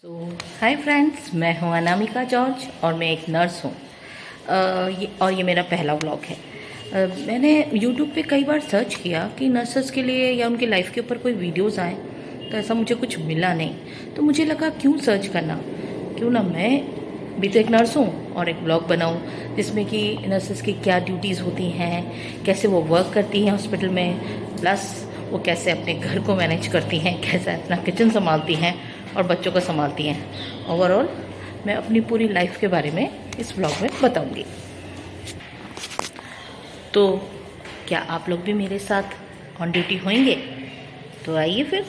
Hi friends, मैं हूं Anamika George और मैं एक नर्स हूं। ये मेरा पहला व्लॉग है। मैंने यूट्यूब पे कई बार सर्च किया कि नर्सेस के लिए या उनकी लाइफ के ऊपर कोई वीडियोस आए, तो ऐसा मुझे कुछ मिला नहीं। तो मुझे लगा क्यों सर्च करना, क्यों ना मैं भी तो एक नर्स हूँ और एक व्लॉग बनाऊँ जिसमें कि नर्सेस की क्या ड्यूटीज़ होती हैं, कैसे वो वर्क करती हैं हॉस्पिटल में, प्लस वो कैसे अपने घर को मैनेज करती हैं, कैसे अपना किचन संभालती हैं और बच्चों को संभालती हैं। ओवरऑल मैं अपनी पूरी लाइफ के बारे में इस व्लॉग में बताऊंगी। तो क्या आप लोग भी मेरे साथ ऑन ड्यूटी होंगे? तो आइए फिर।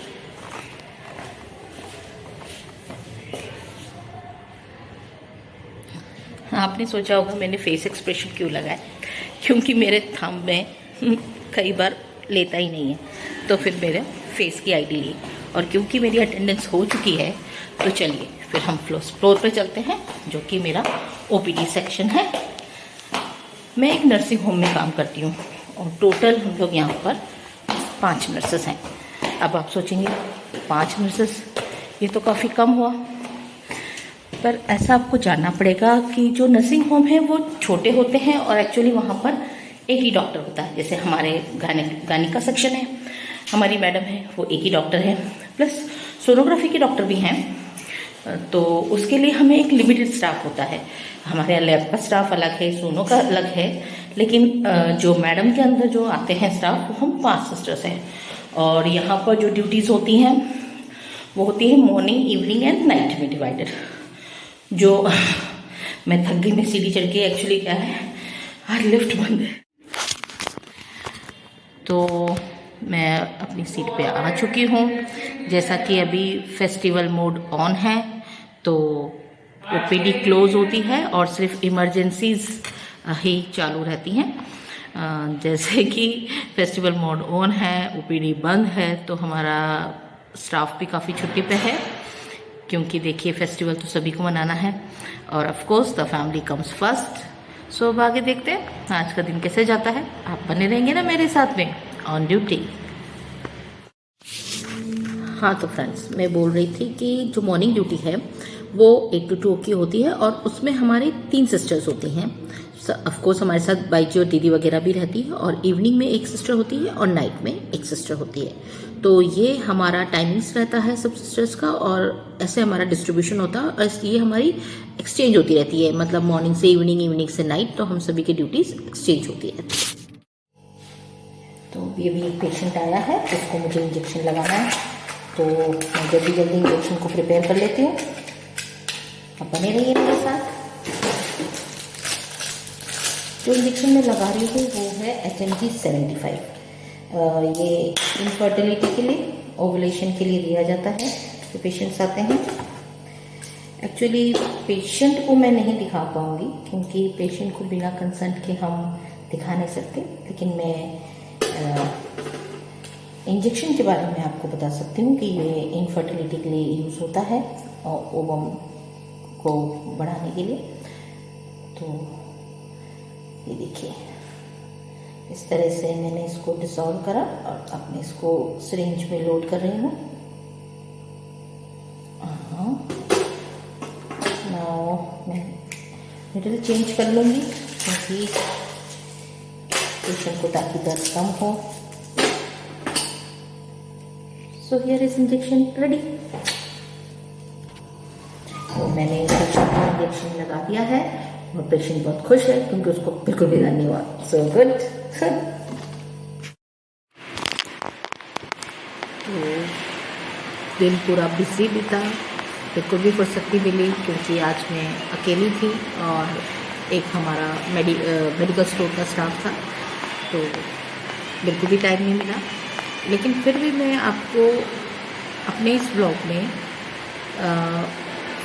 आपने सोचा होगा मैंने फेस एक्सप्रेशन क्यों लगाया, क्योंकि मेरे थंब में कई बार लेता ही नहीं है, तो फिर मेरे फेस की आईडी ली। और क्योंकि मेरी अटेंडेंस हो चुकी है, तो चलिए फिर हम फ्लोर पे चलते हैं, जो कि मेरा ओपीडी सेक्शन है। मैं एक नर्सिंग होम में काम करती हूँ और टोटल हम लोग यहाँ पर 5 नर्सेस हैं। अब आप सोचेंगे 5 नर्सेस, ये तो काफ़ी कम हुआ। पर ऐसा आपको जानना पड़ेगा कि जो नर्सिंग होम है वो छोटे होते हैं और एक्चुअली वहाँ पर एक ही डॉक्टर होता है। जैसे हमारे गायनिका सेक्शन है, हमारी मैडम है वो एक ही डॉक्टर है, प्लस सोनोग्राफी के डॉक्टर भी हैं। तो उसके लिए हमें एक लिमिटेड स्टाफ होता है। हमारे यहाँ लैब का स्टाफ अलग है, सोनो का अलग है, लेकिन जो मैडम के अंदर जो आते हैं स्टाफ, वो हम 5 सिस्टर्स हैं। और यहाँ पर जो ड्यूटीज़ होती हैं वो होती है मॉर्निंग, इवनिंग एंड नाइट में डिवाइडेड। जो मैं थक गई, मैं सीढ़ी चढ़ के, एक्चुअली क्या है आज लिफ्ट बंद है। तो मैं अपनी सीट पे आ चुकी हूँ। जैसा कि अभी फेस्टिवल मोड ऑन है, तो ओपीडी क्लोज होती है और सिर्फ इमरजेंसीज ही चालू रहती हैं। जैसे कि फेस्टिवल मोड ऑन है, ओपीडी बंद है, तो हमारा स्टाफ भी काफ़ी छुट्टी पे है, क्योंकि देखिए फेस्टिवल तो सभी को मनाना है और of course the family comes first. So अब आगे देखते हैं आज का दिन कैसे जाता है। आप बने रहेंगे ना मेरे साथ में ऑन ड्यूटी। हाँ तो फ्रेंड्स, मैं बोल रही थी कि जो मॉर्निंग ड्यूटी है वो 8 to 2 की होती है और उसमें हमारी 3 सिस्टर्स होती हैं। ऑफ कोर्स हमारे साथ बाईजी और दीदी वगैरह भी रहती है, और इवनिंग में एक सिस्टर होती है और नाइट में एक सिस्टर होती है। तो ये हमारा टाइमिंग्स रहता है सब सिस्टर्स का, और ऐसे हमारा डिस्ट्रीब्यूशन होता है और ये हमारी एक्सचेंज होती रहती है। मतलब मॉर्निंग से इवनिंग, इवनिंग से नाइट, तो हम सभी की ड्यूटीज एक्सचेंज होती रहती है। तो ये भी एक पेशेंट आया है, उसको मुझे इंजेक्शन लगाना है, तो मैं जल्दी जल्दी इंजेक्शन को प्रिपेयर कर लेती हूँ। अब बने रहिए मेरे साथ। जो इंजेक्शन मैं लगा रही हूँ वो है HMG 75। ये इनफर्टिलिटी के लिए, ओवुलेशन के लिए दिया जाता है जो पेशेंट्स आते हैं। एक्चुअली पेशेंट को मैं नहीं दिखा पाऊँगी, क्योंकि पेशेंट को बिना कंसर्ट के हम दिखा नहीं सकते, लेकिन मैं इंजेक्शन के बारे में आपको बता सकती हूँ कि ये इनफर्टिलिटी के लिए यूज़ होता है और ओवम को बढ़ाने के लिए। तो ये देखिए, इस तरह से मैंने इसको डिसॉल्व करा और अब मैं इसको सिरिंज में लोड कर रही हूँ। नाउ मैं निडल चेंज कर लूँगी, क्योंकि पेशेंट को ताकि दर्द कम हो। So here is injection ready. तो मैंने इंजेक्शन लगा दिया है और पेशेंट बहुत खुश है, क्योंकि उसको बिल्कुल भी दर्द नहीं हुआ। So good. तो दिन पूरा बिजी बीता, बिल्कुल भी फुर्सत नहीं मिली, क्योंकि आज मैं अकेली थी और एक हमारा मेडिकल स्टोर का स्टाफ था, तो बिल्कुल भी टाइम नहीं मिला। लेकिन फिर भी मैं आपको अपने इस ब्लॉग में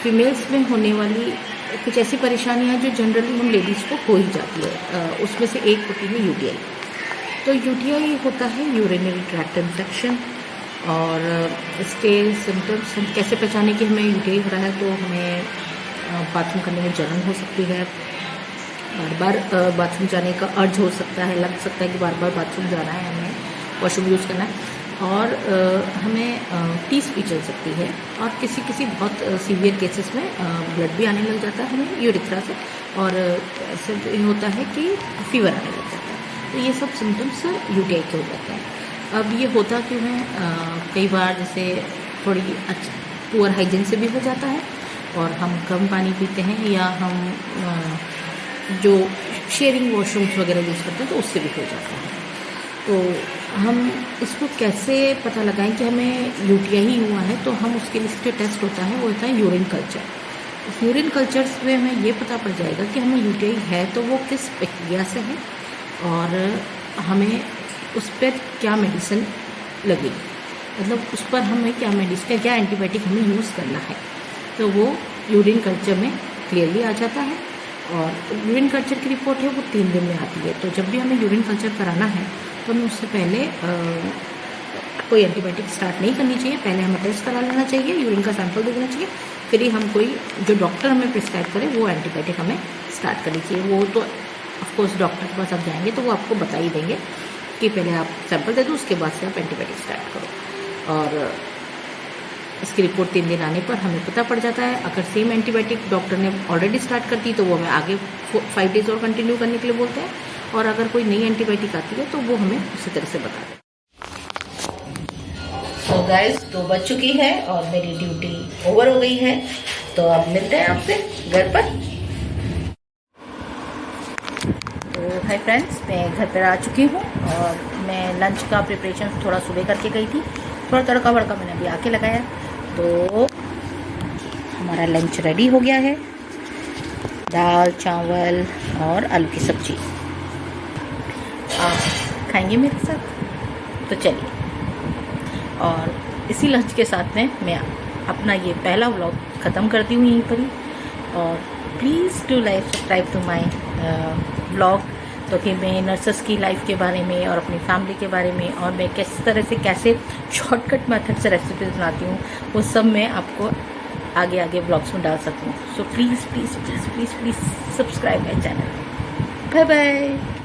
फीमेल्स में होने वाली कुछ ऐसी परेशानियां जो जनरली हम लेडीज़ को हो ही जाती है, उसमें से एक होती है यूटीआई। तो यूटीआई होता है यूरिनरी ट्रैक्ट इन्फेक्शन, और इसके सिम्टम्स हम कैसे पहचाने कि हमें यूटीआई हो रहा है। तो हमें बाथरूम करने में जलन हो सकती है, बार बार बाथरूम जाने का अर्ज हो सकता है, लग सकता है कि बार बार बाथरूम जाना है, हमें वॉशरूम यूज़ करना है। और हमें टीस भी चल सकती है, और किसी किसी बहुत सीवियर केसेस में ब्लड भी आने लग जाता है हमें यूरिथ्रा से, और ऐसे ये होता है कि फीवर आने लग जाता है। तो ये सब सिम्टम्स यूटीआई के हो जाते हैं। अब ये होता क्यों है, कई बार जैसे थोड़ी पुअर हाइजीन से भी हो जाता है, और हम कम पानी पीते हैं, या हम जो शेयरिंग वॉशरूम्स वगैरह यूज़ करते हैं तो उससे भी हो जाता है। तो हम इसको कैसे पता लगाएं कि हमें यूटीआई ही हुआ है, तो हम उसके लिए जो टेस्ट होता है वो होता है यूरिन कल्चर। उस यूरिन कल्चर्स में हमें ये पता पड़ जाएगा कि हमें यूटीआई है तो वो किस प्रक्रिया से है, और हमें उस पर क्या मेडिसिन लगेगी, मतलब उस पर हमें क्या मेडिसिन, क्या एंटीबायोटिक हमें यूज़ करना है, तो वो यूरिन कल्चर में क्लियरली आ जाता है। और यूरिन कल्चर की रिपोर्ट है वो 3 दिन में आती है। तो जब भी हमें यूरिन कल्चर कराना है तो हमें उससे पहले कोई एंटीबायोटिक स्टार्ट नहीं करनी चाहिए, पहले हमें टेस्ट करा लेना चाहिए, यूरिन का सैंपल दे देना चाहिए, फिर ही हम कोई जो डॉक्टर हमें प्रिस्क्राइब करे वो एंटीबायोटिक हमें स्टार्ट करनी चाहिए। वो तो ऑफकोर्स डॉक्टर के पास आप जाएंगे तो वो आपको बता ही देंगे कि पहले आप सैंपल दे दो, उसके बाद से आप एंटीबायोटिक स्टार्ट करो। और इसकी रिपोर्ट 3 दिन आने पर हमें पता पड़ जाता है। अगर सेम एंटीबायोटिक डॉक्टर ने ऑलरेडी स्टार्ट कर दी तो वो हमें आगे 5 डेज़ और कंटिन्यू करने के लिए बोलते हैं, और अगर कोई नई एंटीबायोटिक आती है तो वो हमें उसी तरह से बता दें। तो गाइस 2 बज चुकी है और मेरी ड्यूटी ओवर हो गई है, तो अब मिलते हैं आपसे घर पर। तो हाय फ्रेंड्स, मैं घर पर आ चुकी हूँ, और मैं लंच का प्रिपरेशन थोड़ा सुबह करके गई थी, थोड़ा तड़का वड़का मैंने अभी आके लगाया। तो हमारा लंच रेडी हो गया है, दाल चावल और आलू की सब्जी। आप खाएंगे मेरे साथ? तो चलिए, और इसी लंच के साथ में मैं अपना ये पहला व्लॉग ख़त्म करती हूँ यहीं पर ही। और please do like subscribe to my vlog, तो कि मैं नर्सेस की लाइफ के बारे में और अपनी फैमिली के बारे में, और मैं किस तरह से कैसे शॉर्टकट मेथड से रेसिपीज बनाती हूँ, वो सब मैं आपको आगे आगे ब्लॉग्स में डाल सकूँ। So please please please please please subscribe my channel. Bye bye.